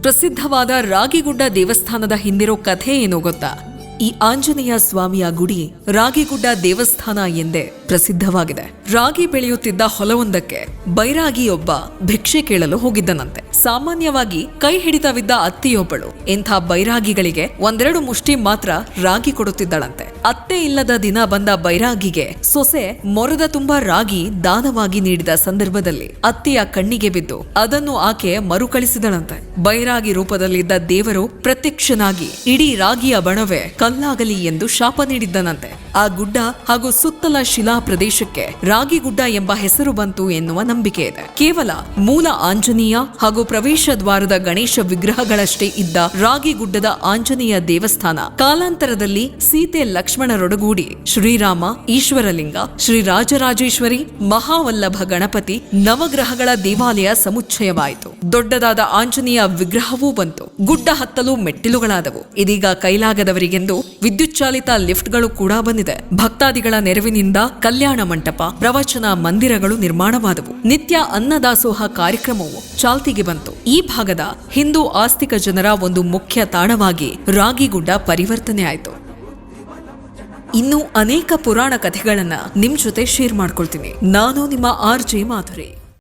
ಪ್ರಸಿದ್ಧವಾದ ರಾಗಿಗುಡ್ಡ ದೇವಸ್ಥಾನದ ಹಿಂದಿರೋ ಕಥೆ ಏನೋ ಗೊತ್ತಾ? ಈ ಆಂಜನೇಯ ಸ್ವಾಮಿಯ ಗುಡಿ ರಾಗಿಗುಡ್ಡ ದೇವಸ್ಥಾನ ಎಂದೇ ಪ್ರಸಿದ್ಧವಾಗಿದೆ. ರಾಗಿ ಬೆಳೆಯುತ್ತಿದ್ದ ಹೊಲವೊಂದಕ್ಕೆ ಬೈರಾಗಿಯೊಬ್ಬ ಭಿಕ್ಷೆ ಕೇಳಲು ಹೋಗಿದ್ದನಂತೆ. ಸಾಮಾನ್ಯವಾಗಿ ಕೈ ಹಿಡಿತವಿದ್ದ ಅತ್ತೆಯೊಬ್ಬಳು ಇಂಥ ಬೈರಾಗಿಗಳಿಗೆ ಒಂದೆರಡು ಮುಷ್ಟಿ ಮಾತ್ರ ರಾಗಿ ಕೊಡುತ್ತಿದ್ದಳಂತೆ. ಅತ್ತೆ ಇಲ್ಲದ ದಿನ ಬಂದ ಬೈರಾಗಿಗೆ ಸೊಸೆ ಮೊರದ ತುಂಬಾ ರಾಗಿ ದಾನವಾಗಿ ನೀಡಿದ ಸಂದರ್ಭದಲ್ಲಿ ಅತ್ತೆಯ ಕಣ್ಣಿಗೆ ಬಿದ್ದು ಅದನ್ನು ಆಕೆ ಮರುಕಳಿಸಿದಳಂತೆ. ಬೈರಾಗಿ ರೂಪದಲ್ಲಿದ್ದ ದೇವರು ಪ್ರತ್ಯಕ್ಷನಾಗಿ ಇಡೀ ರಾಗಿಯ ಬಣವೆ ಕಲ್ಲಾಗಲಿ ಎಂದು ಶಾಪ ನೀಡಿದ್ದನಂತೆ. ಆ ಗುಡ್ಡ ಹಾಗೂ ಸುತ್ತಲ ಶಿಲಾ ಪ್ರದೇಶಕ್ಕೆ ರಾಗಿಗುಡ್ಡ ಎಂಬ ಹೆಸರು ಬಂತು ಎನ್ನುವ ನಂಬಿಕೆ ಇದೆ. ಕೇವಲ ಮೂಲ ಆಂಜನೇಯ ಹಾಗೂ ಪ್ರವೇಶ ದ್ವಾರದ ಗಣೇಶ ವಿಗ್ರಹಗಳಷ್ಟೇ ಇದ್ದ ರಾಗಿಗುಡ್ಡದ ಆಂಜನೇಯ ದೇವಸ್ಥಾನ ಕಾಲಾಂತರದಲ್ಲಿ ಸೀತೆ ಲಕ್ಷ್ಮಣರೊಡಗೂಡಿ ಶ್ರೀರಾಮ, ಈಶ್ವರಲಿಂಗ, ಶ್ರೀ ರಾಜರಾಜೇಶ್ವರಿ, ಮಹಾವಲ್ಲಭ ಗಣಪತಿ, ನವಗ್ರಹಗಳ ದೇವಾಲಯ ಸಮುಚ್ಚಯವಾಯಿತು. ದೊಡ್ಡದಾದ ಆಂಜನೇಯ ವಿಗ್ರಹವೂ ಬಂತು. ಗುಡ್ಡ ಹತ್ತಲು ಮೆಟ್ಟಿಲುಗಳಾದವು. ಇದೀಗ ಕೈಲಾಗದವರಿಗೆಂದು ವಿದ್ಯುತ್ ಚಾಲಿತ ಲಿಫ್ಟ್ಗಳು ಕೂಡ ಬಂದಿದೆ. ಭಕ್ತಾದಿಗಳ ನೆರವಿನಿಂದ ಕಲ್ಯಾಣ ಮಂಟಪ, ಪ್ರವಚನ ಮಂದಿರಗಳು ನಿರ್ಮಾಣವಾದವು. ನಿತ್ಯ ಅನ್ನದಾಸೋಹ ಕಾರ್ಯಕ್ರಮವು ಚಾಲ್ತಿಗೆ ಬಂತು. ಈ ಭಾಗದ ಹಿಂದೂ ಆಸ್ತಿಕ ಜನರ ಒಂದು ಮುಖ್ಯ ತಾಣವಾಗಿ ರಾಗಿಗುಡ್ಡ ಪರಿವರ್ತನೆ ಆಯಿತು. ಇನ್ನೂ ಅನೇಕ ಪುರಾಣ ಕಥೆಗಳನ್ನ ನಿಮ್ ಜೊತೆ ಶೇರ್ ಮಾಡ್ಕೊಳ್ತೀನಿ. ನಾನು ನಿಮ್ಮ RJ ಮಾಧುರಿ.